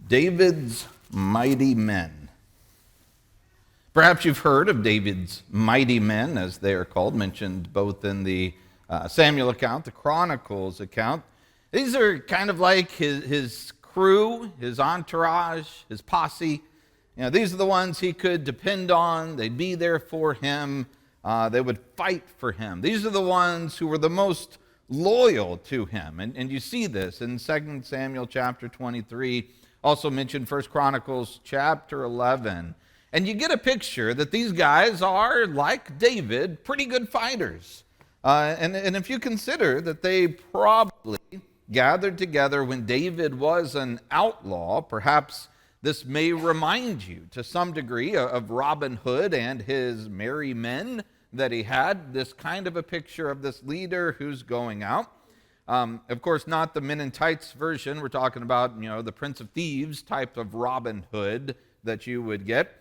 David's mighty men. Perhaps you've heard of David's mighty men, as they are called, mentioned both in the Samuel account, the Chronicles account. These are kind of like his crew, his entourage, his posse. These are the ones he could depend on. They'd be there for him. They would fight for him. These are the ones who were the most loyal to him. And you see this in 2 Samuel chapter 23, also mentioned 1 Chronicles chapter 11. And you get a picture that these guys are, like David, pretty good fighters. And if you consider that they probably gathered together when David was an outlaw, perhaps this may remind you to some degree of Robin Hood and his merry men that he had, this kind of a picture of this leader who's going out. Of course, not the Men in Tights version. We're talking about, the Prince of Thieves type of Robin Hood that you would get.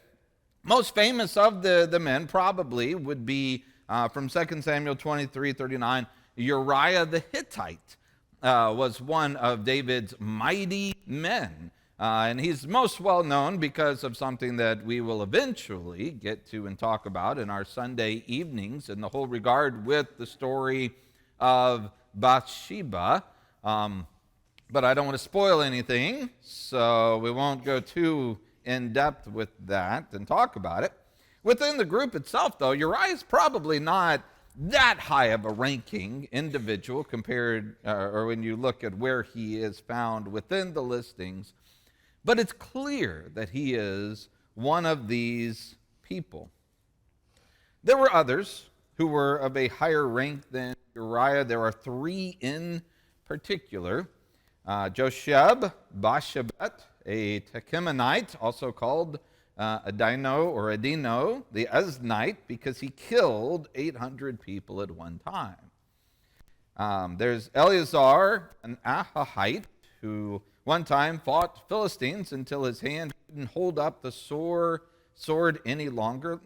Most famous of the men probably would be from 2 Samuel 23:39, Uriah the Hittite was one of David's mighty men. And he's most well known because of something that we will eventually get to and talk about in our Sunday evenings in the whole regard with the story of Bathsheba. But I don't want to spoil anything, so we won't go too in depth with that and talk about it. Within the group itself, though, Uriah is probably not that high of a ranking individual compared, or when you look at where he is found within the listings. But it's clear that he is one of these people. There were others who were of a higher rank than Uriah. There are three in particular. Josheb, Basshebet, a Tekemonite, also called Adino, the Eznite, because he killed 800 people at one time. There's Eleazar, an Ahahite, who one time fought Philistines until his hand couldn't hold up the sword any longer.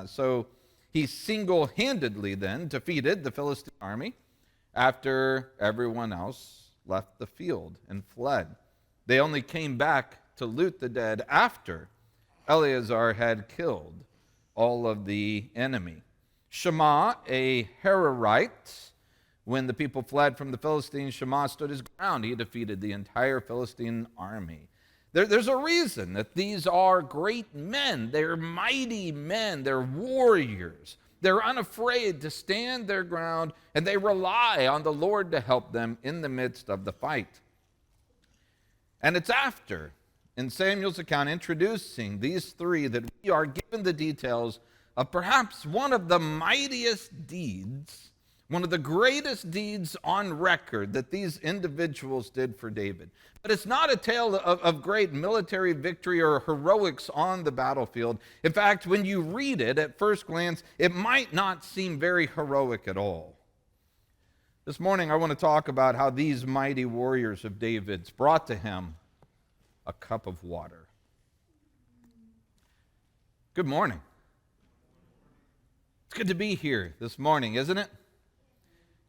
So he single-handedly then defeated the Philistine army after everyone else left the field and fled. They only came back to loot the dead after Eleazar had killed all of the enemy. Shammah, a Hararite, when the people fled from the Philistines, Shammah stood his ground. He defeated the entire Philistine army. There's a reason that these are great men. They're mighty men. They're warriors. They're unafraid to stand their ground, and they rely on the Lord to help them in the midst of the fight. And it's after, in Samuel's account, introducing these three, that we are given the details of perhaps one of the mightiest deeds, one of the greatest deeds on record that these individuals did for David. But it's not a tale of great military victory or heroics on the battlefield. In fact, when you read it at first glance, it might not seem very heroic at all. This morning, I want to talk about how these mighty warriors of David's brought to him a cup of water. Good morning. It's good to be here this morning, isn't it?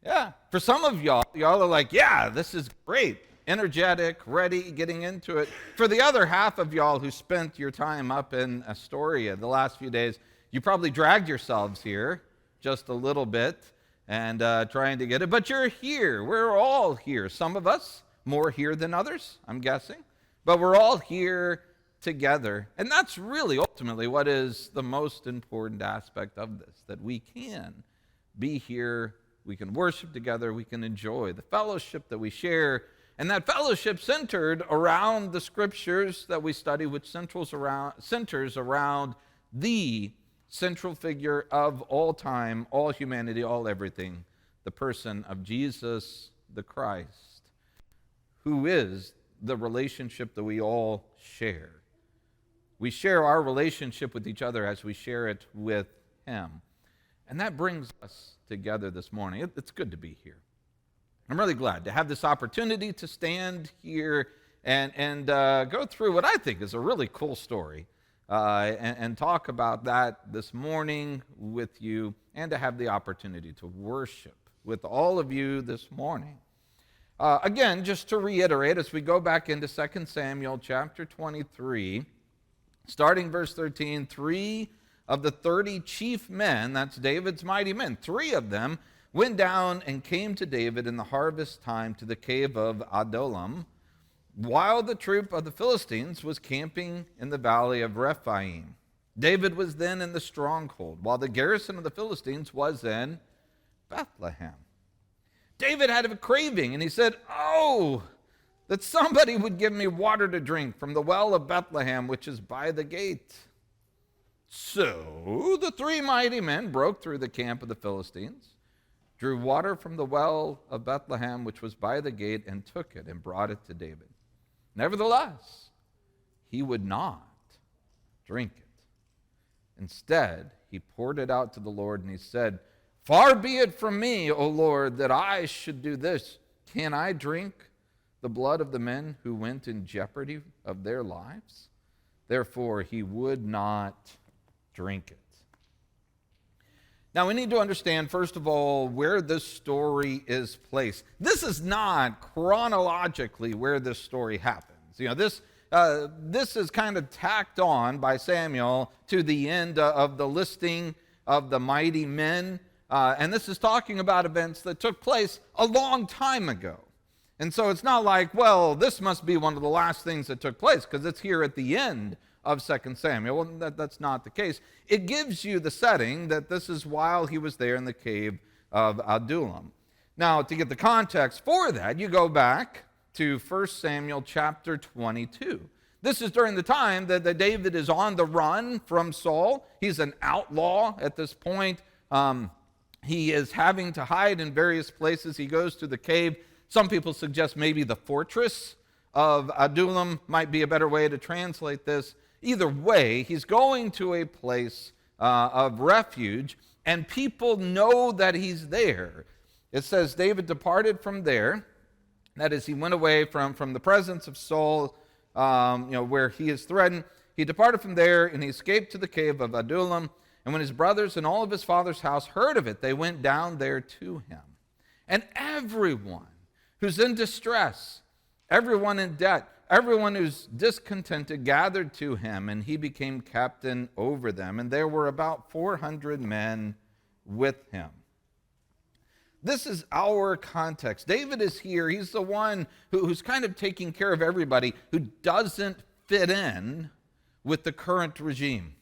Yeah, for some of y'all are like, yeah, this is great, energetic, ready, getting into it. For the other half of y'all who spent your time up in Astoria the last few days, you probably dragged yourselves here just a little bit and trying to get it. But you're here. We're all here. Some of us more here than others, I'm guessing. But we're all here together. And that's really ultimately what is the most important aspect of this, that we can be here. We can worship together. We can enjoy the fellowship that we share. And that fellowship centered around the scriptures that we study, which centers around the central figure of all time, all humanity, all everything, the person of Jesus the Christ, who is the relationship that we all share. We share our relationship with each other as we share it with him. And that brings us together this morning. It's good to be here. I'm really glad to have this opportunity to stand here and go through what I think is a really cool story and talk about that this morning with you, and to have the opportunity to worship with all of you this morning. Again, just to reiterate, as we go back into 2 Samuel chapter 23, starting verse 13, 3 of the 30 chief men, that's David's mighty men, 3 of them went down and came to David in the harvest time to the cave of Adullam, while the troop of the Philistines was camping in the valley of Rephaim. David was then in the stronghold, while the garrison of the Philistines was in Bethlehem. David had a craving, and he said, "Oh, that somebody would give me water to drink from the well of Bethlehem, which is by the gate." So the 3 mighty men broke through the camp of the Philistines, drew water from the well of Bethlehem, which was by the gate, and took it and brought it to David. Nevertheless, he would not drink it. Instead, he poured it out to the Lord, and he said, "Far be it from me, O Lord, that I should do this. Can I drink the blood of the men who went in jeopardy of their lives?" Therefore, he would not drink it. Now, we need to understand, first of all, where this story is placed. This is not chronologically where this story happens. This is kind of tacked on by Samuel to the end of the listing of the mighty men. And this is talking about events that took place a long time ago. And so it's not like, well, this must be one of the last things that took place, because it's here at the end of 2 Samuel. Well, that's not the case. It gives you the setting that this is while he was there in the cave of Adullam. Now, to get the context for that, you go back to 1 Samuel chapter 22. This is during the time that David is on the run from Saul. He's an outlaw at this point. He is having to hide in various places. He goes to the cave. Some people suggest maybe the fortress of Adullam might be a better way to translate this. Either way, he's going to a place of refuge, and people know that he's there. It says David departed from there. That is, he went away from the presence of Saul, where he is threatened. He departed from there, and he escaped to the cave of Adullam. And when his brothers and all of his father's house heard of it, they went down there to him. And everyone who's in distress, everyone in debt, everyone who's discontented gathered to him, and he became captain over them. And there were about 400 men with him. This is our context. David is here. He's the one who's kind of taking care of everybody who doesn't fit in with the current regime.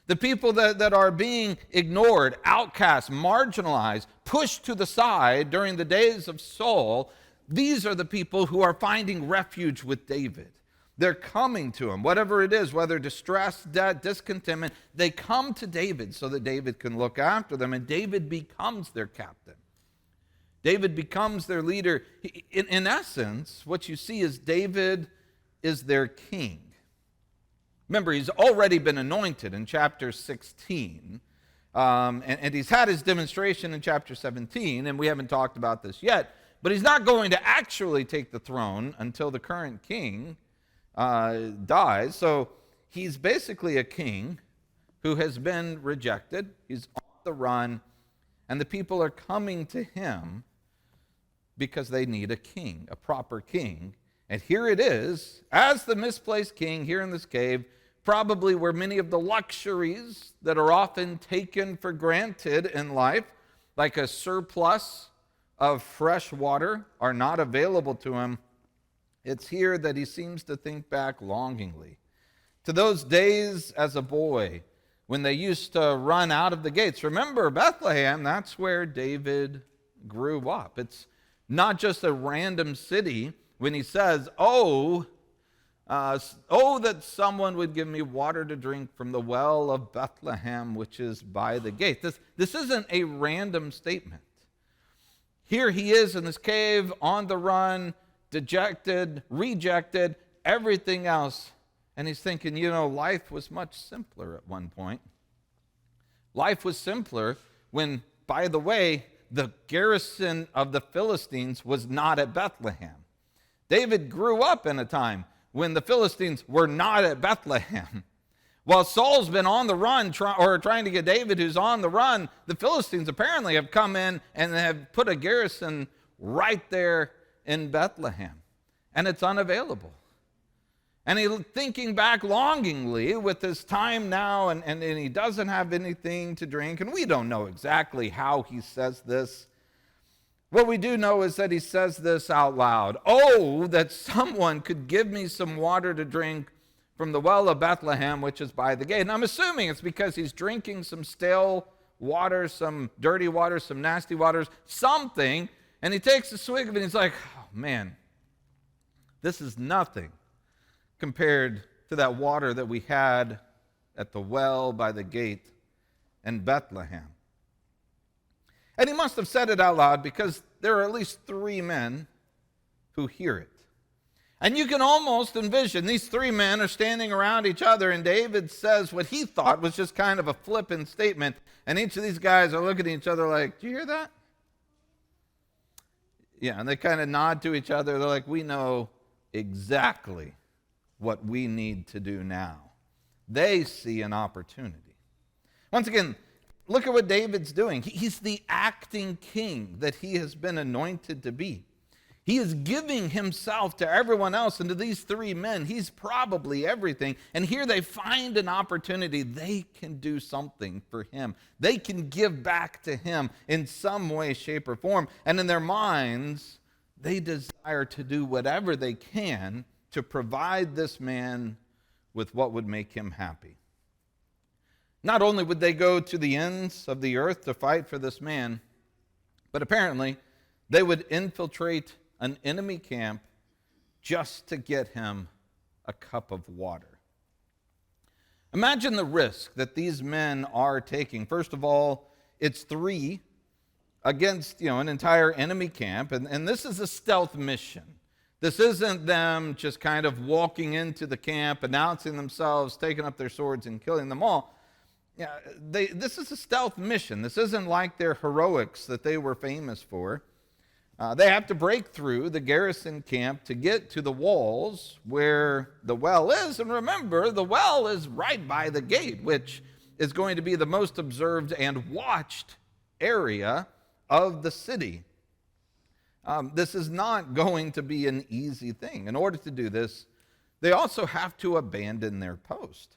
The people that are being ignored, outcast, marginalized, pushed to the side during the days of Saul, these are the people who are finding refuge with David. They're coming to him, whatever it is, whether distress, debt, discontentment, they come to David so that David can look after them, and David becomes their captain. David becomes their leader. In essence, what you see is David is their king. Remember, he's already been anointed in chapter 16, and he's had his demonstration in chapter 17, and we haven't talked about this yet, but he's not going to actually take the throne until the current king dies. So he's basically a king who has been rejected. He's on the run, and the people are coming to him because they need a king, a proper king. And here it is, as the misplaced king here in this cave, probably where many of the luxuries that are often taken for granted in life, like a surplus of fresh water, are not available to him. It's here that he seems to think back longingly to those days as a boy when they used to run out of the gates. Remember, Bethlehem, that's where David grew up. It's not just a random city when he says, oh, that someone would give me water to drink from the well of Bethlehem, which is by the gate. This isn't a random statement. Here he is in this cave, on the run, dejected, rejected, everything else. And he's thinking, life was much simpler at one point. Life was simpler when, by the way, the garrison of the Philistines was not at Bethlehem. David grew up in a time when the Philistines were not at Bethlehem. While Saul's been on the run, trying to get David, who's on the run, the Philistines apparently have come in and have put a garrison right there in Bethlehem, and it's unavailable. And he's thinking back longingly with his time now, and he doesn't have anything to drink. And we don't know exactly how he says this. What we do know is that he says this out loud. "Oh, that someone could give me some water to drink from the well of Bethlehem, which is by the gate." And I'm assuming it's because he's drinking some stale water, some dirty water, some nasty waters, something. And he takes a swig of it and he's like, "Oh, man, this is nothing compared to that water that we had at the well by the gate in Bethlehem." And he must have said it out loud because there are at least 3 men who hear it. And you can almost envision these 3 men are standing around each other, and David says what he thought was just kind of a flippant statement. And each of these guys are looking at each other like, "Do you hear that?" Yeah, and they kind of nod to each other. They're like, "We know exactly what we need to do now." They see an opportunity. Once again, look at what David's doing. He's the acting king that he has been anointed to be. He is giving himself to everyone else, and to these 3 men, he's probably everything. And here they find an opportunity. They can do something for him. They can give back to him in some way, shape, or form. And in their minds, they desire to do whatever they can to provide this man with what would make him happy. Not only would they go to the ends of the earth to fight for this man, but apparently they would infiltrate an enemy camp just to get him a cup of water. Imagine the risk that these men are taking. First of all, it's 3 against an entire enemy camp, and this is a stealth mission. This isn't them just kind of walking into the camp, announcing themselves, taking up their swords, and killing them all. Yeah, this is a stealth mission. This isn't like their heroics that they were famous for. They have to break through the garrison camp to get to the walls where the well is. And remember, the well is right by the gate, which is going to be the most observed and watched area of the city. This is not going to be an easy thing. In order to do this, they also have to abandon their post.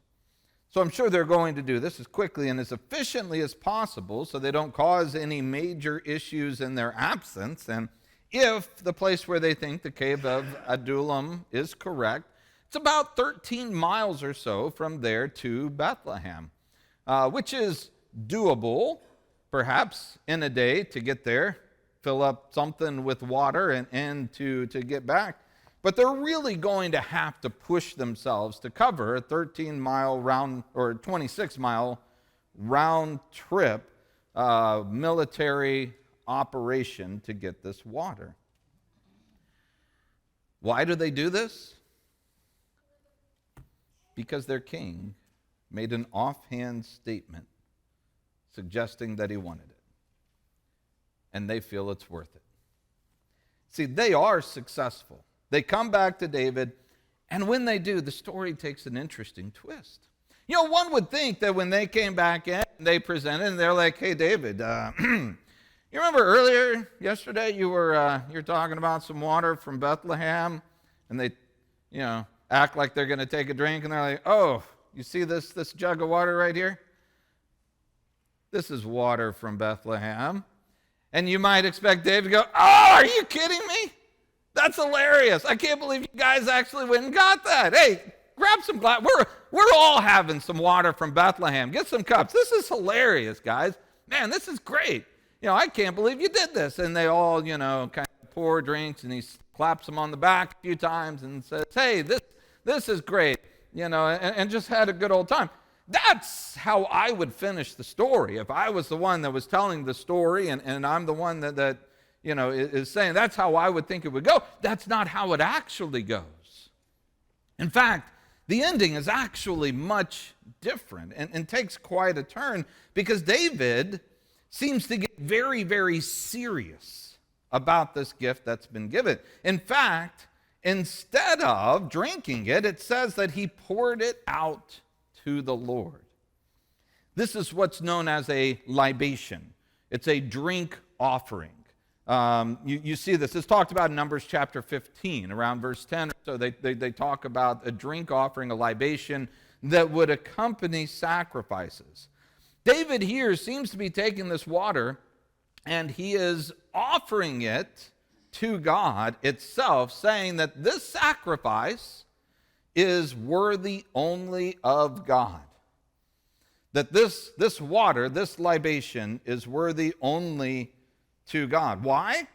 So I'm sure they're going to do this as quickly and as efficiently as possible so they don't cause any major issues in their absence. And if the place where they think the cave of Adullam is correct, it's about 13 miles or so from there to Bethlehem, which is doable, perhaps, in a day to get there, fill up something with water and to get back. But they're really going to have to push themselves to cover a 13-mile round or 26-mile round trip military operation to get this water. Why do they do this? Because their king made an offhand statement suggesting that he wanted it. And they feel it's worth it. See, they are successful. They come back to David, and when they do, the story takes an interesting twist. One would think that when they came back in, they presented, and they're like, "Hey, David, you remember earlier yesterday you're talking about some water from Bethlehem?" And they, act like they're going to take a drink, and they're like, "Oh, you see this jug of water right here? This is water from Bethlehem." And you might expect David to go, "Oh, are you kidding me? That's hilarious. I can't believe you guys actually went and got that. Hey, grab some glass. We're all having some water from Bethlehem. Get some cups. This is hilarious, guys. Man, this is great. I can't believe you did this." And they all, kind of pour drinks, and he claps them on the back a few times and says, "Hey, this is great," and just had a good old time. That's how I would finish the story. If I was the one that was telling the story and I'm the one that is saying, that's how I would think it would go. That's not how it actually goes. In fact, the ending is actually much different and takes quite a turn because David seems to get very, very serious about this gift that's been given. In fact, instead of drinking it, it says that he poured it out to the Lord. This is what's known as a libation. It's a drink offering. You see this. It's talked about in Numbers chapter 15, around verse 10 or so. They talk about a drink offering, a libation that would accompany sacrifices. David here seems to be taking this water and he is offering it to God itself, saying that this sacrifice is worthy only of God. That this water, this libation, is worthy only to God. Why?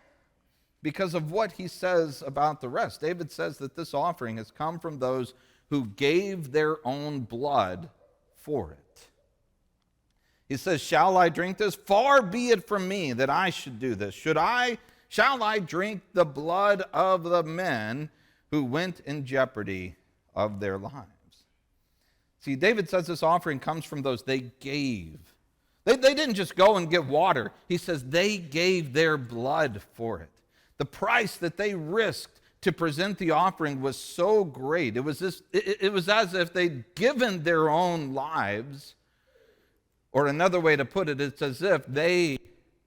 Because of what he says about the rest. David says that this offering has come from those who gave their own blood for it. He says, "Shall I drink this? Far be it from me that I should do this. Shall I drink the blood of the men who went in jeopardy of their lives?" See, David says this offering comes from those they gave. They didn't just go and get water. He says they gave their blood for it. The price that they risked to present the offering was so great. It was as if they'd given their own lives. Or another way to put it, it's as if they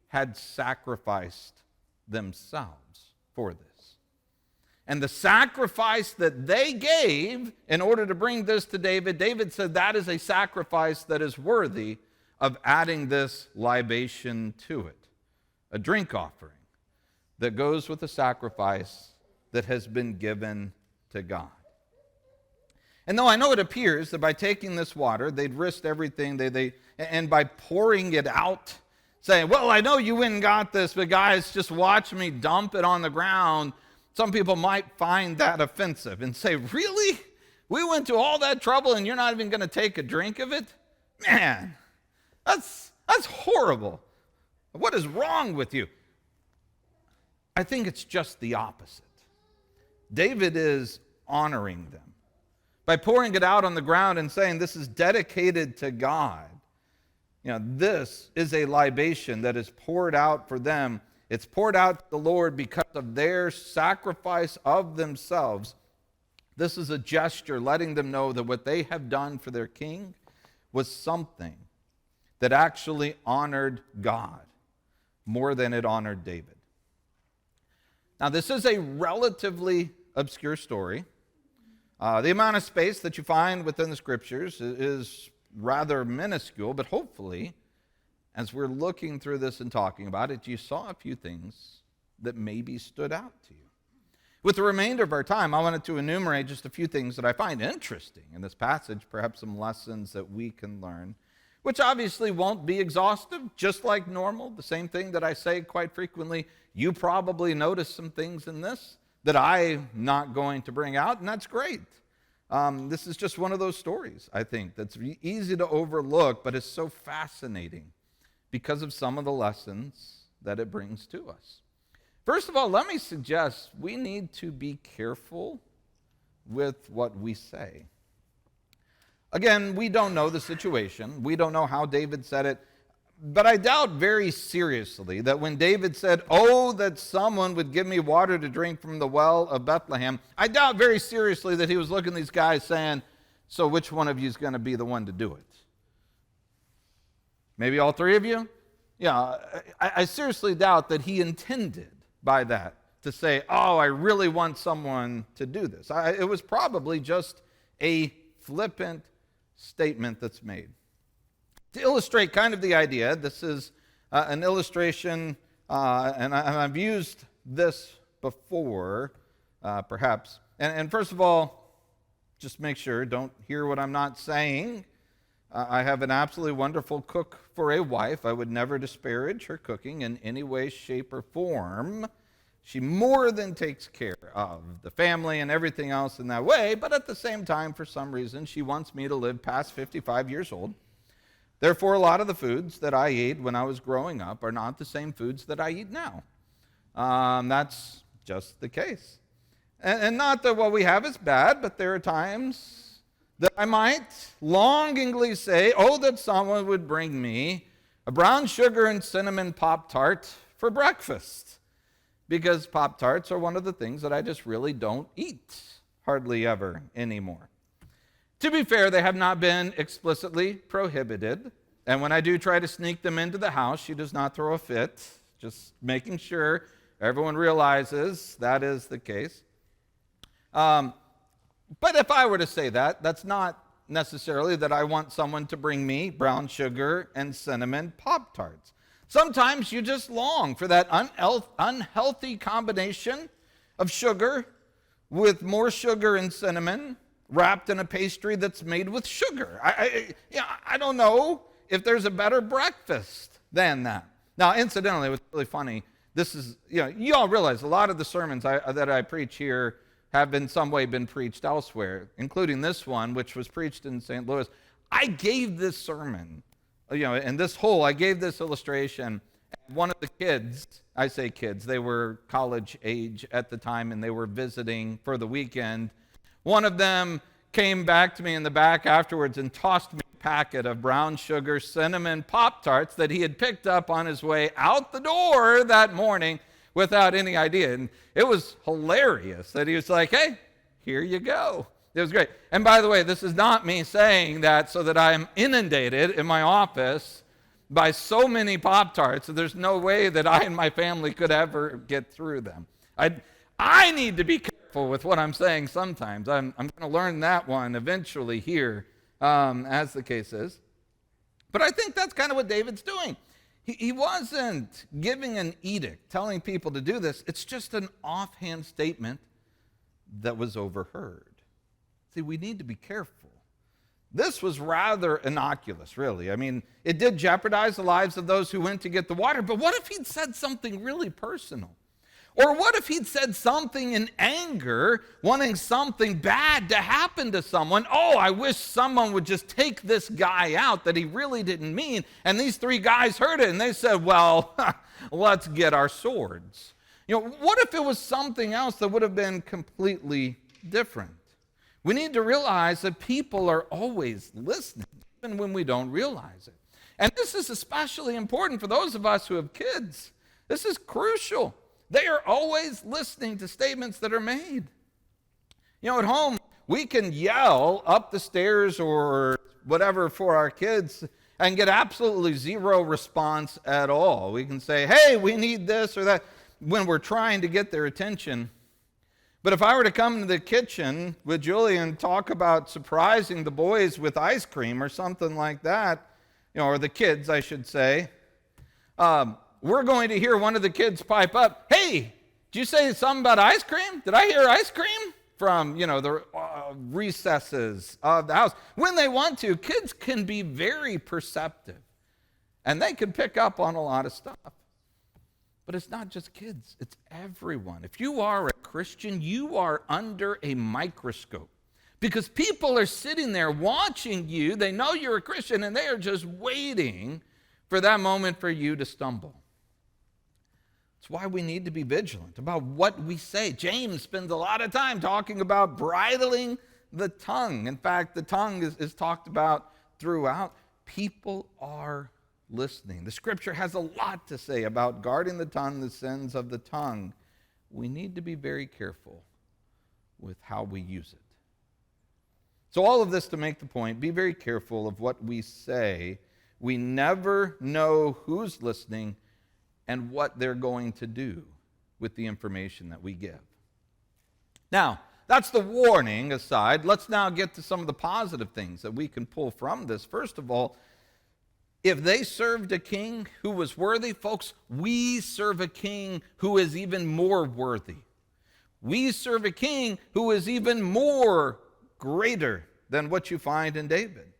had sacrificed themselves for this. And the sacrifice that they gave in order to bring this to David, David said that is a sacrifice that is worthy of adding this libation to it. A drink offering that goes with the sacrifice that has been given to God. And though I know it appears that by taking this water, they'd risked everything, and by pouring it out, saying, "Well, I know you went and got this, but guys, just watch me dump it on the ground." Some people might find that offensive and say, "Really? We went to all that trouble and you're not even going to take a drink of it? Man, that's horrible. What is wrong with you?" I think it's just the opposite. David is honoring them by pouring it out on the ground and saying this is dedicated to God. This is a libation that is poured out for them. It's poured out to the Lord because of their sacrifice of themselves. This is a gesture letting them know that what they have done for their king was something that actually honored God more than it honored David. Now, this is a relatively obscure story. The amount of space that you find within the scriptures is rather minuscule, but hopefully, as we're looking through this and talking about it, you saw a few things that maybe stood out to you. With the remainder of our time, I wanted to enumerate just a few things that I find interesting in this passage, perhaps some lessons that we can learn, which obviously won't be exhaustive, just like normal. The same thing that I say quite frequently. You probably noticed some things in this that I'm not going to bring out, and that's great. This is just one of those stories, I think, that's easy to overlook, but is so fascinating because of some of the lessons that it brings to us. First of all, let me suggest we need to be careful with what we say. Again, we don't know the situation. We don't know how David said it. But I doubt very seriously that when David said, "Oh, that someone would give me water to drink from the well of Bethlehem," I doubt very seriously that he was looking at these guys saying, "So which one of you is going to be the one to do it?" Maybe all three of you? Yeah, I seriously doubt that he intended by that to say, "Oh, I really want someone to do this." It was probably just a flippant statement that's made. To illustrate kind of the idea, this is an illustration, and I've used this before, perhaps. And first of all, just make sure, don't hear what I'm not saying. I have an absolutely wonderful cook for a wife. I would never disparage her cooking in any way, shape, or form. She more than takes care of the family and everything else in that way, but at the same time, for some reason, she wants me to live past 55 years old. Therefore, a lot of the foods that I ate when I was growing up are not the same foods that I eat now. That's just the case. And not that what we have is bad, but there are times that I might longingly say, "Oh, that someone would bring me a brown sugar and cinnamon Pop-Tart for breakfast." Because Pop-Tarts are one of the things that I just really don't eat hardly ever anymore. To be fair, they have not been explicitly prohibited, and when I do try to sneak them into the house, she does not throw a fit, Just making sure everyone realizes that is the case. But if I were to say that, that's not necessarily that I want someone to bring me brown sugar and cinnamon Pop-Tarts. Sometimes you just long for that unhealthy combination of sugar with more sugar and cinnamon wrapped in a pastry that's made with sugar. I don't know if there's a better breakfast than that. Now, incidentally, what's really funny, this is, you all realize a lot of the sermons that I preach here have in some way been preached elsewhere, including this one, which was preached in St. Louis. I gave this sermon, I gave this illustration. One of the kids, I say kids, they were college age at the time, and they were visiting for the weekend. One of them came back to me in the back afterwards and tossed me a packet of brown sugar cinnamon Pop-Tarts that he had picked up on his way out the door that morning without any idea. And it was hilarious that he was like, hey, here you go. It was great. And by the way, this is not me saying that so that I am inundated in my office by so many Pop-Tarts that there's no way that I and my family could ever get through them. I need to be careful with what I'm saying sometimes. I'm going to learn that one eventually here, as the case is. But I think that's kind of what David's doing. He wasn't giving an edict, telling people to do this. It's just an offhand statement that was overheard. See, we need to be careful. This was rather innocuous, really. I mean, it did jeopardize the lives of those who went to get the water, but what if he'd said something really personal? Or what if he'd said something in anger, wanting something bad to happen to someone? Oh, I wish someone would just take this guy out that he really didn't mean. And these three guys heard it, and they said, well, let's get our swords. What if it was something else that would have been completely different? We need to realize that people are always listening, even when we don't realize it. And this is especially important for those of us who have kids. This is crucial. They are always listening to statements that are made. At home, we can yell up the stairs or whatever for our kids and get absolutely zero response at all. We can say, hey, we need this or that, when we're trying to get their attention. But if I were to come to the kitchen with Julie and talk about surprising the boys with ice cream or something like that, or the kids, I should say, we're going to hear one of the kids pipe up, hey, did you say something about ice cream? Did I hear ice cream? From, the recesses of the house. When they want to, kids can be very perceptive, and they can pick up on a lot of stuff. But it's not just kids, it's everyone. If you are a Christian, you are under a microscope because people are sitting there watching you. They know you're a Christian, and they are just waiting for that moment for you to stumble. It's why we need to be vigilant about what we say. James spends a lot of time talking about bridling the tongue. In fact, the tongue is talked about throughout. People are listening. The scripture has a lot to say about guarding the tongue, the sins of the tongue. We need to be very careful with how we use it. So all of this to make the point, be very careful of what we say. We never know who's listening and what they're going to do with the information that we give. Now, that's the warning aside. Let's now get to some of the positive things that we can pull from this. First of all, if they served a king who was worthy, folks, we serve a king who is even more worthy. We serve a king who is even more greater than what you find in David.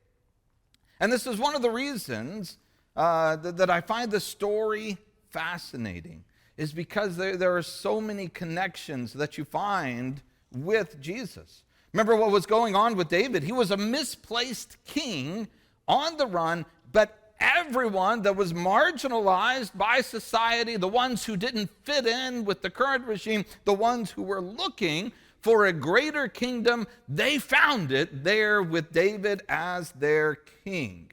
And this is one of the reasons that I find the story fascinating, is because there are so many connections that you find with Jesus. Remember what was going on with David? He was a misplaced king on the run, but everyone that was marginalized by society, the ones who didn't fit in with the current regime, the ones who were looking for a greater kingdom, they found it there with David as their king.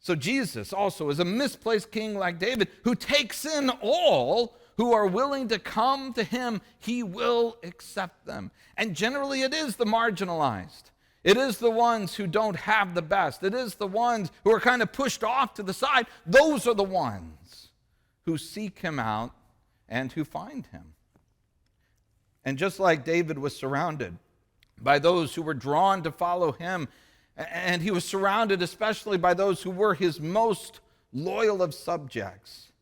So Jesus also is a misplaced king like David who takes in all who are willing to come to him. He will accept them. And generally it is the marginalized. It is the ones who don't have the best. It is the ones who are kind of pushed off to the side. Those are the ones who seek him out and who find him. And just like David was surrounded by those who were drawn to follow him, and he was surrounded especially by those who were his most loyal of subjects,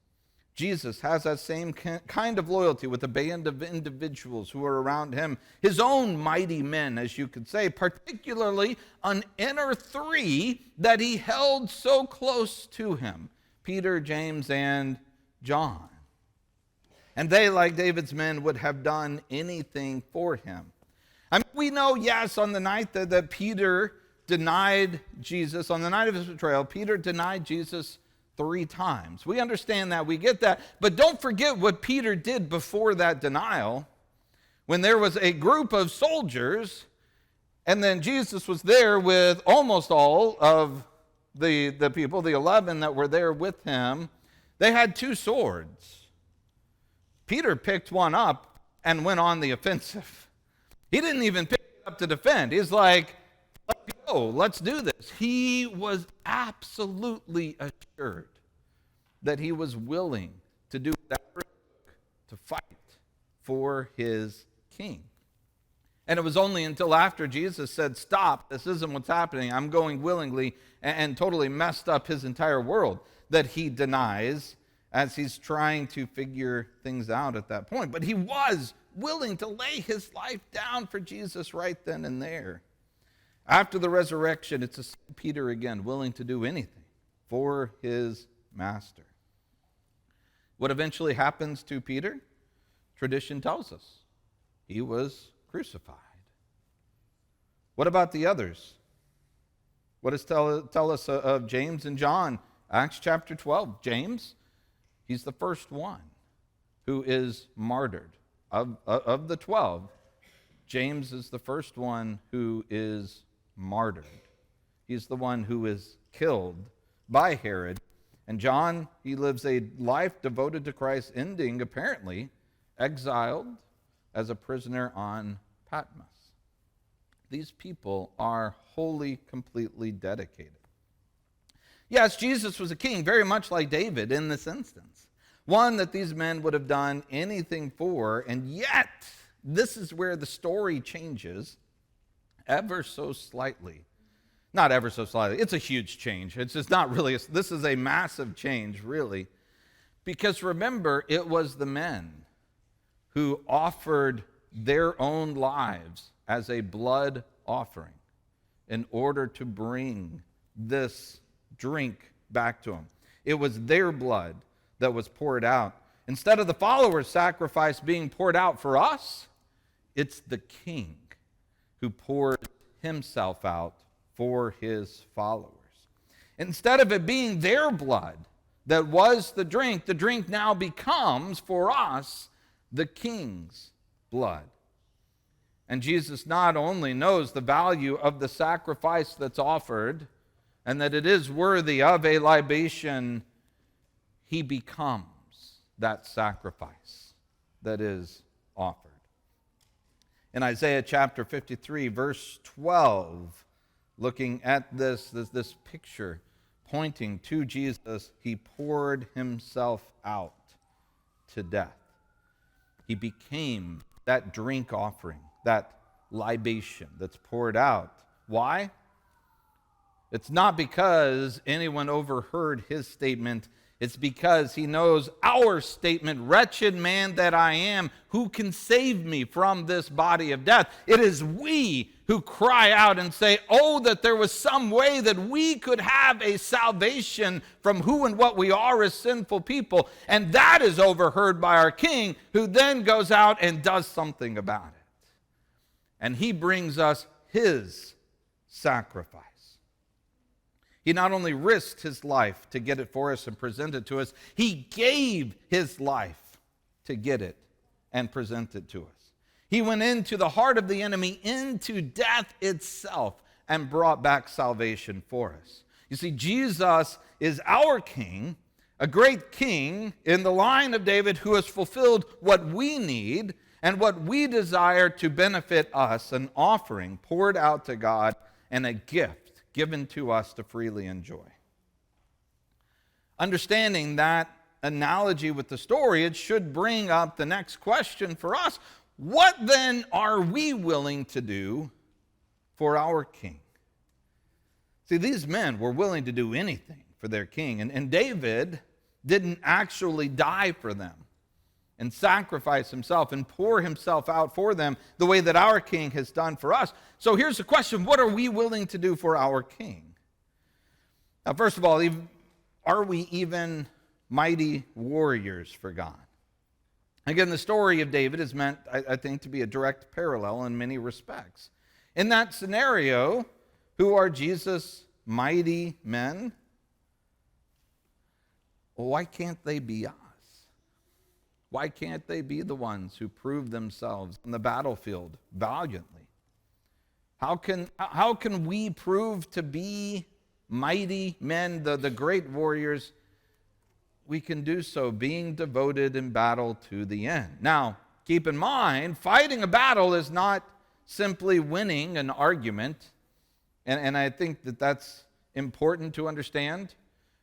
Jesus has that same kind of loyalty with a band of individuals who are around him, his own mighty men, as you could say, particularly an inner three that he held so close to him, Peter, James, and John. And they, like David's men, would have done anything for him. I mean, we know, yes, on the night that Peter denied Jesus, on the night of his betrayal, Peter denied Jesus 3 times. We understand that, we get that, but don't forget what Peter did before that denial, when there was a group of soldiers, and then Jesus was there with almost all of the people, the 11 that were there with him. They had 2 swords. Peter picked one up and went on the offensive. He didn't even pick it up to defend. He's like, let's go, let's do this. He was absolutely assured that he was willing to do whatever it took to fight for his king. And it was only until after Jesus said, stop, this isn't what's happening, I'm going willingly, and totally messed up his entire world, that he denies as he's trying to figure things out at that point. But he was willing to lay his life down for Jesus right then and there. After the resurrection, it's a Peter again, willing to do anything for his master. What eventually happens to Peter? Tradition tells us he was crucified. What about the others? What does tell us of James and John? Acts chapter 12. James, he's the first one who is martyred. Of the 12, James is the first one who is martyred. He's the one who is killed by Herod. And John, he lives a life devoted to Christ, ending, apparently, exiled as a prisoner on Patmos. These people are wholly, completely dedicated. Yes, Jesus was a king, very much like David in this instance. One that these men would have done anything for, and yet, this is where the story changes ever so slightly. Not ever so slightly. It's a huge change. It's just not really, this is a massive change, really. Because remember, it was the men who offered their own lives as a blood offering in order to bring this drink back to him. It was their blood that was poured out. Instead of the followers' sacrifice being poured out for us, it's the king who poured himself out for his followers. Instead of it being their blood that was the drink now becomes for us the king's blood. And Jesus not only knows the value of the sacrifice that's offered and that it is worthy of a libation, he becomes that sacrifice that is offered. In Isaiah chapter 53, verse 12, looking at this picture pointing to Jesus, he poured himself out to death. He became that drink offering, that libation that's poured out. Why? It's not because anyone overheard his statement. It's because he knows our statement, wretched man that I am, who can save me from this body of death? It is we who cry out and say, oh, that there was some way that we could have a salvation from who and what we are as sinful people. And that is overheard by our King, who then goes out and does something about it. And he brings us his sacrifice. He not only risked his life to get it for us and present it to us, he gave his life to get it and present it to us. He went into the heart of the enemy, into death itself, and brought back salvation for us. You see, Jesus is our king, a great king in the line of David who has fulfilled what we need and what we desire to benefit us, an offering poured out to God and a gift given to us to freely enjoy. Understanding that analogy with the story, it should bring up the next question for us. What then are we willing to do for our king? See, these men were willing to do anything for their king, and David didn't actually die for them and sacrifice himself and pour himself out for them the way that our king has done for us. So here's the question: what are we willing to do for our king? Now, first of all, are we even mighty warriors for God? Again, the story of David is meant, I think, to be a direct parallel in many respects. In that scenario, who are Jesus' mighty men? Well, why can't they be us? Why can't they be the ones who prove themselves on the battlefield valiantly? How can we prove to be mighty men, the great warriors? We can do so being devoted in battle to the end. Now, keep in mind, fighting a battle is not simply winning an argument, and I think that that's important to understand.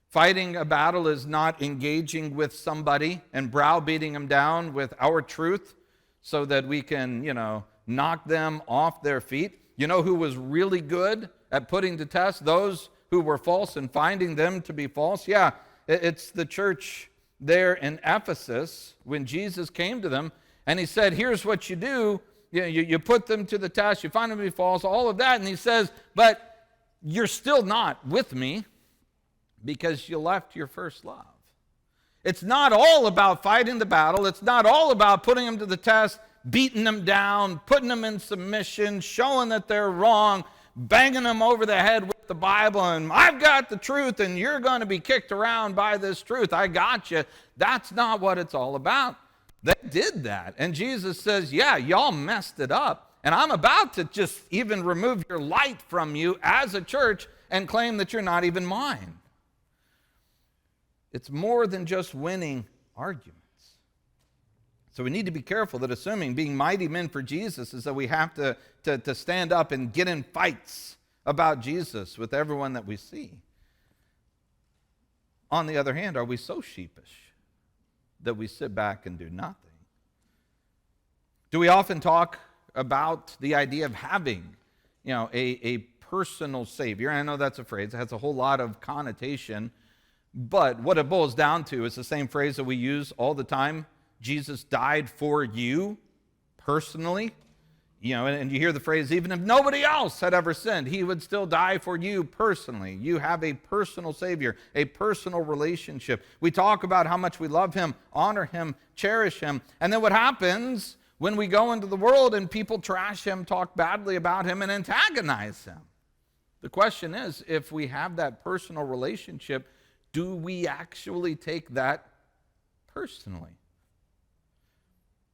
Fighting a battle is not engaging with somebody and browbeating them down with our truth so that we can, knock them off their feet. You know who was really good at putting to test those who were false and finding them to be false? Yeah, it's the church there in Ephesus when Jesus came to them and he said, here's what you do. You put them to the test, you find them to be false, all of that. And he says, but you're still not with me because you left your first love. It's not all about fighting the battle. It's not all about putting them to the test, beating them down, putting them in submission, showing that they're wrong, banging them over the head with the Bible, and I've got the truth, and you're going to be kicked around by this truth. I got you. That's not what it's all about. They did that. And Jesus says, yeah, y'all messed it up, and I'm about to just even remove your light from you as a church and claim that you're not even mine. It's more than just winning arguments. So we need to be careful that assuming being mighty men for Jesus is that we have to stand up and get in fights about Jesus with everyone that we see. On the other hand, are we so sheepish that we sit back and do nothing? Do we often talk about the idea of having, a personal Savior? I know that's a phrase that has a whole lot of connotation, but what it boils down to is the same phrase that we use all the time. Jesus died for you personally. And you hear the phrase, even if nobody else had ever sinned, he would still die for you personally. You have a personal Savior, a personal relationship. We talk about how much we love him, honor him, cherish him. And then what happens when we go into the world and people trash him, talk badly about him, and antagonize him? The question is, if we have that personal relationship, do we actually take that personally?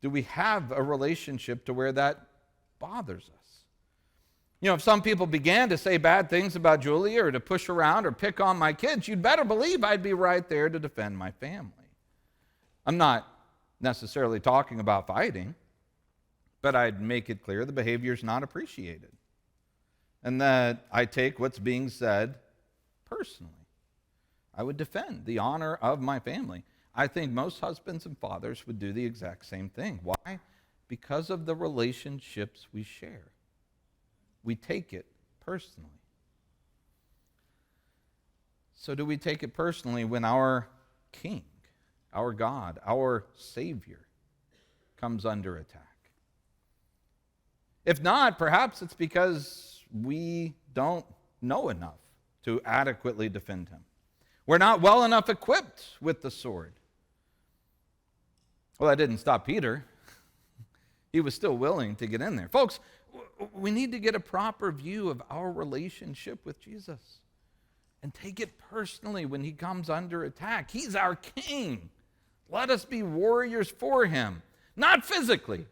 Do we have a relationship to where that bothers us? If some people began to say bad things about Julia or to push around or pick on my kids, you'd better believe I'd be right there to defend my family. I'm not necessarily talking about fighting, but I'd make it clear the behavior is not appreciated and that I take what's being said personally. I would defend the honor of my family. I think most husbands and fathers would do the exact same thing. Why? Because of the relationships we share. We take it personally. So do we take it personally when our King, our God, our Savior comes under attack? If not, perhaps it's because we don't know enough to adequately defend him. We're not well enough equipped with the sword. Well, that didn't stop Peter. He was still willing to get in there. Folks, we need to get a proper view of our relationship with Jesus and take it personally when he comes under attack. He's our king. Let us be warriors for him, not physically.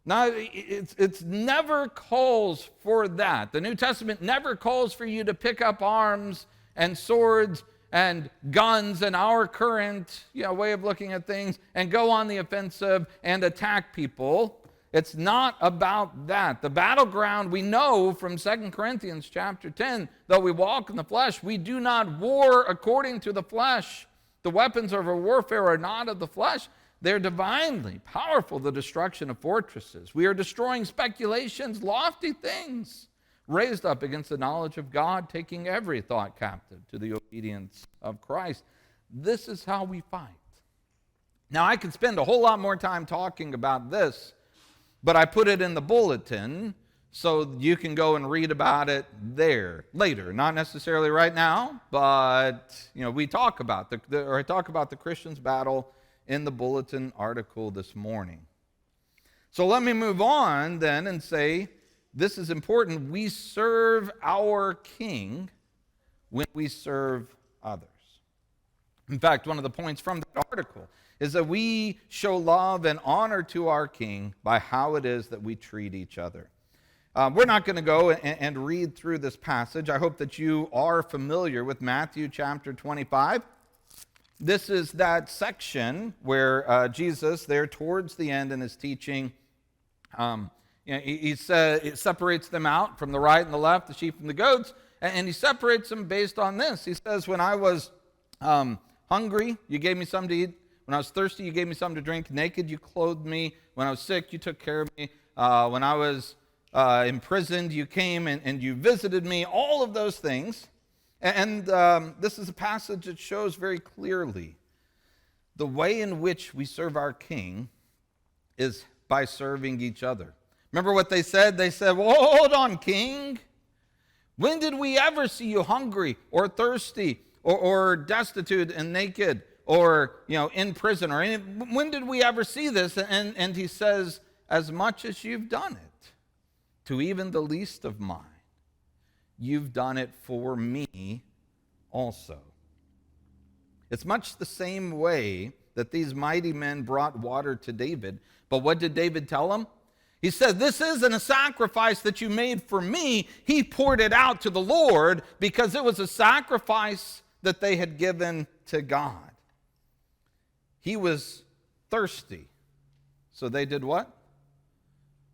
It's never calls for that. The New Testament never calls for you to pick up arms and swords and guns and our current way of looking at things and go on the offensive and attack people. It's not about that. The battleground we know from 2 Corinthians chapter 10, though we walk in the flesh, we do not war according to the flesh. The weapons of our warfare are not of the flesh. They're divinely powerful, the destruction of fortresses. We are destroying speculations, lofty things raised up against the knowledge of God, taking every thought captive to the obedience of Christ. This is how we fight. Now, I could spend a whole lot more time talking about this, but I put it in the bulletin so you can go and read about it there later. Not necessarily right now, but we talk about I talk about the Christian's battle in the bulletin article this morning. So let me move on then and say this is important. We serve our King when we serve others. In fact, one of the points from that article is that we show love and honor to our King by how it is that we treat each other. We're not going to go and read through this passage. I hope that you are familiar with Matthew chapter 25. This is that section where Jesus, there towards the end in his teaching, he separates them out from the right and the left, the sheep and the goats, and he separates them based on this. He says, when I was hungry, you gave me something to eat. When I was thirsty, you gave me something to drink. Naked, you clothed me. When I was sick, you took care of me. When I was imprisoned, you came and you visited me. All of those things. And this is a passage that shows very clearly the way in which we serve our King is by serving each other. Remember what they said? They said, well, hold on, King. When did we ever see you hungry or thirsty or destitute and naked or in prison? When did we ever see this? And he says, as much as you've done it to even the least of mine, you've done it for me also. It's much the same way that these mighty men brought water to David. But what did David tell them? He said, this isn't a sacrifice that you made for me. He poured it out to the Lord because it was a sacrifice that they had given to God. He was thirsty. So they did what?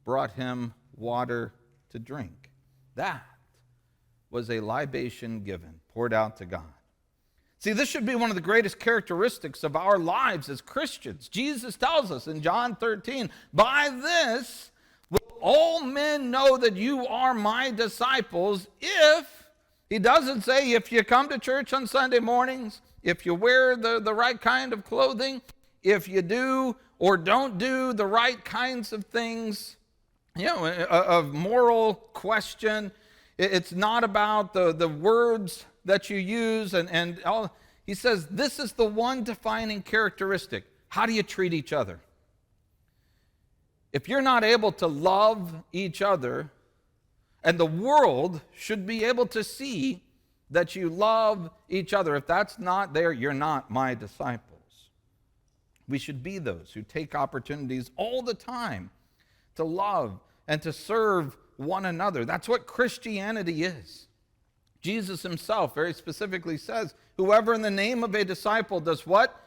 Brought him water to drink. That was a libation given, poured out to God. See, this should be one of the greatest characteristics of our lives as Christians. Jesus tells us in John 13, by this will all men know that you are my disciples if, he doesn't say if you come to church on Sunday mornings, if you wear the right kind of clothing, if you do or don't do the right kinds of things, of moral question. It's not about the words that you use and all. He says this is the one defining characteristic. How do you treat each other? If you're not able to love each other, and the world should be able to see that you love each other, if that's not there, you're not my disciples. We should be those who take opportunities all the time to love and to serve one another. That's what Christianity is. Jesus himself very specifically says, whoever in the name of a disciple does what?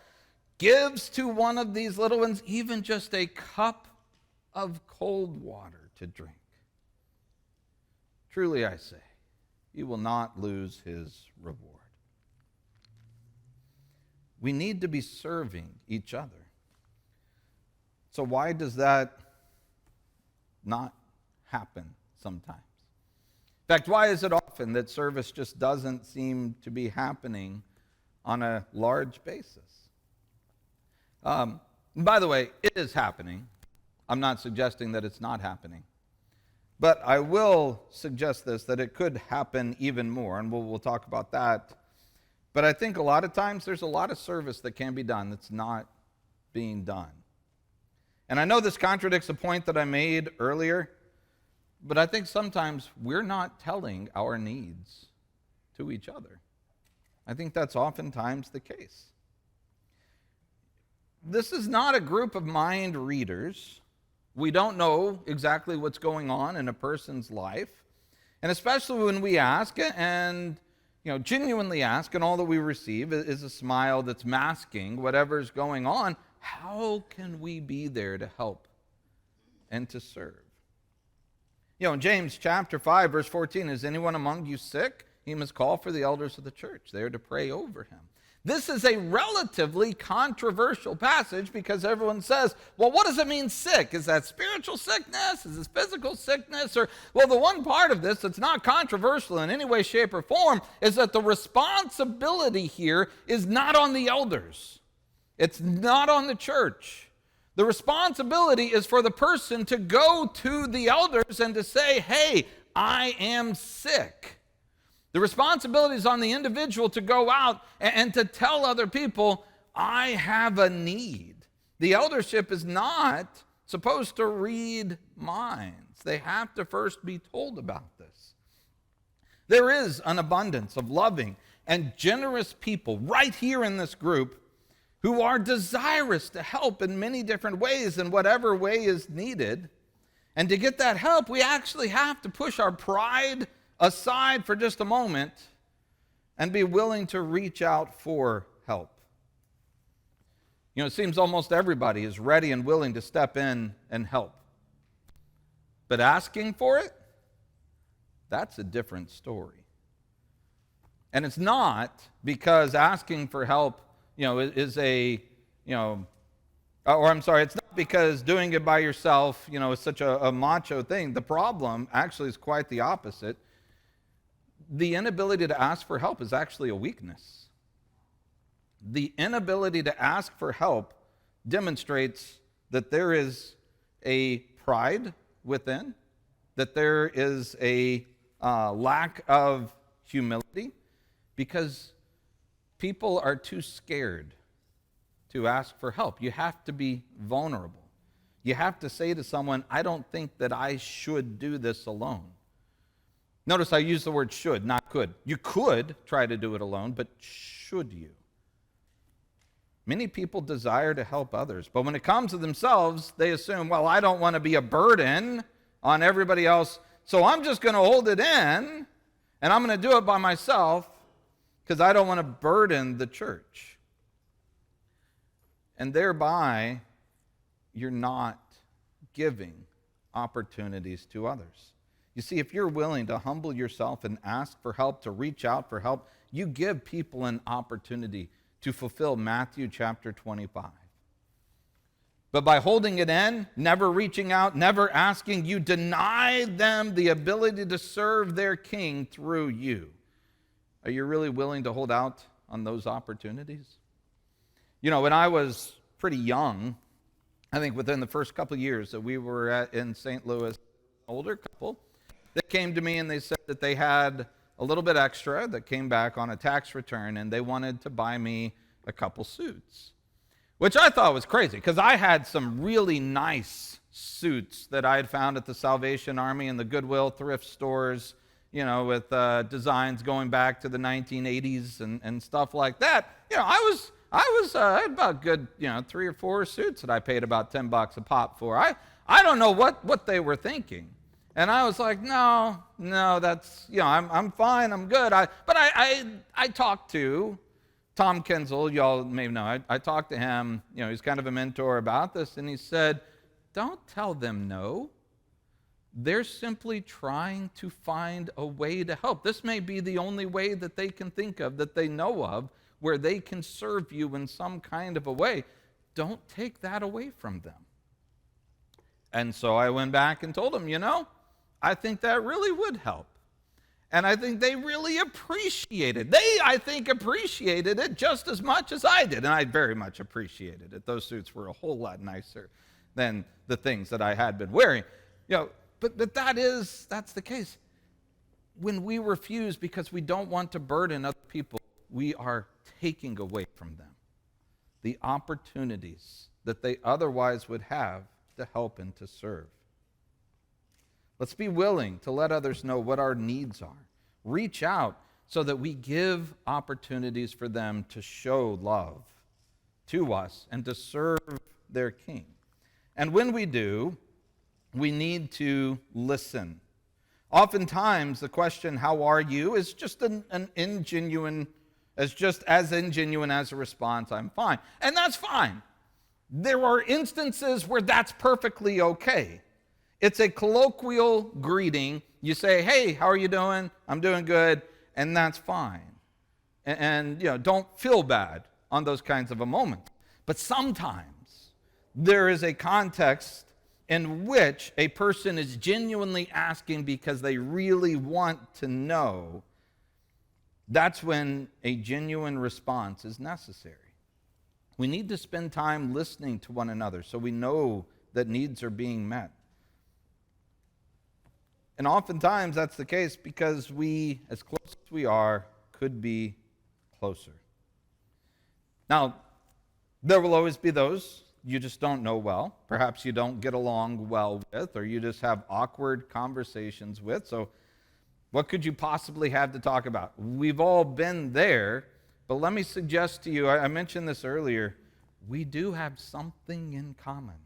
Gives to one of these little ones even just a cup of cold water to drink. Truly I say, he will not lose his reward. We need to be serving each other. So why does that not happen sometimes? In fact, why is it often that service just doesn't seem to be happening on a large basis? By the way, it is happening. I'm not suggesting that it's not happening. But I will suggest this, that it could happen even more, and we'll talk about that. But I think a lot of times there's a lot of service that can be done that's not being done. And I know this contradicts a point that I made earlier, but I think sometimes we're not telling our needs to each other. I think that's oftentimes the case. This is not a group of mind readers. We don't know exactly what's going on in a person's life. And especially when we ask and genuinely ask, and all that we receive is a smile that's masking whatever's going on, how can we be there to help and to serve? In James chapter 5, verse 14, is anyone among you sick? He must call for the elders of the church. They are to pray over him. This is a relatively controversial passage because everyone says, well, what does it mean sick? Is that spiritual sickness? Is this physical sickness? Or, well, the one part of this that's not controversial in any way, shape, or form is that the responsibility here is not on the elders. It's not on the church. The responsibility is for the person to go to the elders and to say, hey, I am sick. The responsibility is on the individual to go out and to tell other people, I have a need. The eldership is not supposed to read minds. They have to first be told about this. There is an abundance of loving and generous people right here in this group who are desirous to help in many different ways in whatever way is needed. And to get that help, we actually have to push our pride aside for just a moment and be willing to reach out for help. You know, it seems almost everybody is ready and willing to step in and help. But asking for it, that's a different story. And it's not because asking for help, is a, it's not because doing it by yourself, is such a macho thing. The problem actually is quite the opposite. The inability to ask for help is actually a weakness. The inability to ask for help demonstrates that there is a pride within, that there is a lack of humility, because people are too scared to ask for help. You have to be vulnerable. You have to say to someone, I don't think that I should do this alone. Notice I use the word should, not could. You could try to do it alone, but should you? Many people desire to help others, but when it comes to themselves, they assume, well, I don't want to be a burden on everybody else, so I'm just going to hold it in, and I'm going to do it by myself because I don't want to burden the church. And thereby, you're not giving opportunities to others. You see, if you're willing to humble yourself and ask for help, to reach out for help, you give people an opportunity to fulfill Matthew chapter 25. But by holding it in, never reaching out, never asking, you deny them the ability to serve their king through you. Are you really willing to hold out on those opportunities? When I was pretty young, I think within the first couple of years that we were in St. Louis, an older couple, they came to me and they said that they had a little bit extra that came back on a tax return, and they wanted to buy me a couple suits, which I thought was crazy because I had some really nice suits that I had found at the Salvation Army and the Goodwill thrift stores, with designs going back to the 1980s and stuff like that. I had about good, 3 or 4 suits that I paid about $10 a pop for. I don't know what they were thinking. And I was like, no, that's, I'm fine, I'm good. But I talked to Tom Kinzel, y'all may know. I talked to him, he's kind of a mentor about this, and he said, don't tell them no. They're simply trying to find a way to help. This may be the only way that they can think of, that they know of, where they can serve you in some kind of a way. Don't take that away from them. And so I went back and told them, I think that really would help. And I think they really appreciated it. I think, appreciated it just as much as I did. And I very much appreciated it. Those suits were a whole lot nicer than the things that I had been wearing. But that's the case. When we refuse because we don't want to burden other people, we are taking away from them the opportunities that they otherwise would have to help and to serve. Let's be willing to let others know what our needs are. Reach out so that we give opportunities for them to show love to us and to serve their King. And when we do, we need to listen. Oftentimes, the question, how are you, is just as ingenuine as a response, I'm fine. And that's fine. There are instances where that's perfectly okay. It's a colloquial greeting. You say, hey, how are you doing? I'm doing good. And that's fine. and don't feel bad on those kinds of a moment. But sometimes there is a context in which a person is genuinely asking because they really want to know. That's when a genuine response is necessary. We need to spend time listening to one another so we know that needs are being met. And oftentimes that's the case because we, as close as we are, could be closer. Now, there will always be those you just don't know well. Perhaps you don't get along well with, or you just have awkward conversations with. So what could you possibly have to talk about? We've all been there, but let me suggest to you, I mentioned this earlier, we do have something in common.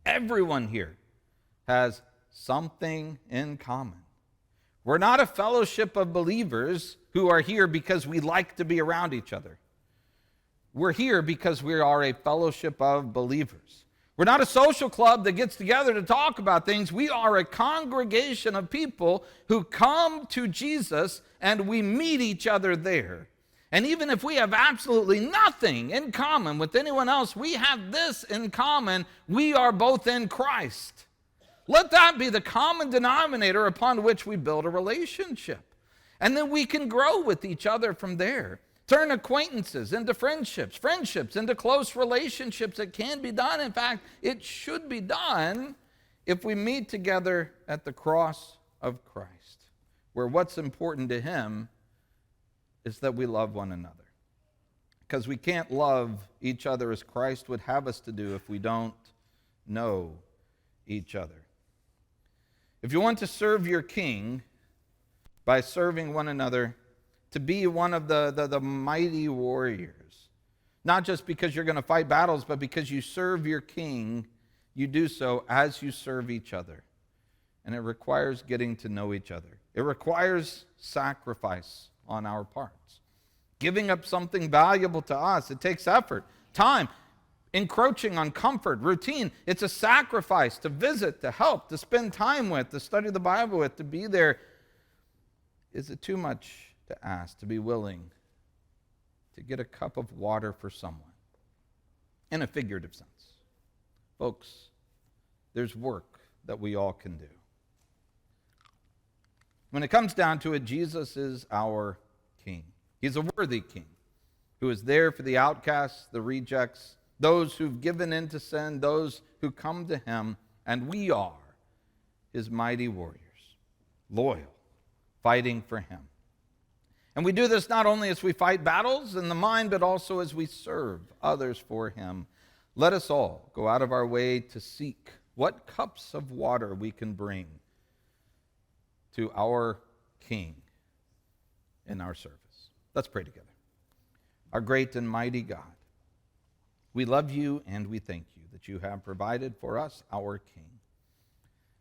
Everyone here has something in common. We're not a fellowship of believers who are here because we like to be around each other. We're here because we are a fellowship of believers. We're not a social club that gets together to talk about things. We are a congregation of people who come to Jesus and we meet each other there. And even if we have absolutely nothing in common with anyone else, we have this in common. We are both in Christ. Let that be the common denominator upon which we build a relationship. And then we can grow with each other from there. Turn acquaintances into friendships, friendships into close relationships. It can be done. In fact, it should be done if we meet together at the cross of Christ, where what's important to him is that we love one another. Because we can't love each other as Christ would have us to do if we don't know each other. If you want to serve your king by serving one another, to be one of the mighty warriors, not just because you're going to fight battles, but because you serve your king, you do so as you serve each other. And it requires getting to know each other. It requires sacrifice on our parts. Giving up something valuable to us. It takes effort, time, encroaching on comfort, routine. It's a sacrifice to visit, to help, to spend time with, to study the Bible with, to be there. Is it too much to ask to be willing to get a cup of water for someone? In a figurative sense. Folks, there's work that we all can do. When it comes down to it, Jesus is our king. He's a worthy king who is there for the outcasts, the rejects, those who've given in to sin, those who come to him, and we are his mighty warriors, loyal, fighting for him. And we do this not only as we fight battles in the mind, but also as we serve others for him. Let us all go out of our way to seek what cups of water we can bring to our King in our service. Let's pray together. Our great and mighty God, we love you and we thank you that you have provided for us our King.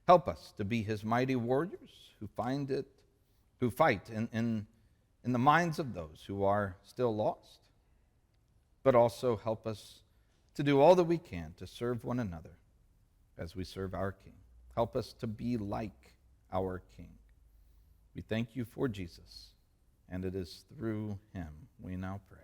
Help us to be his mighty warriors who fight in the minds of those who are still lost, but also help us to do all that we can to serve one another as we serve our King. Help us to be like our King. We thank you for Jesus, and it is through him we now pray.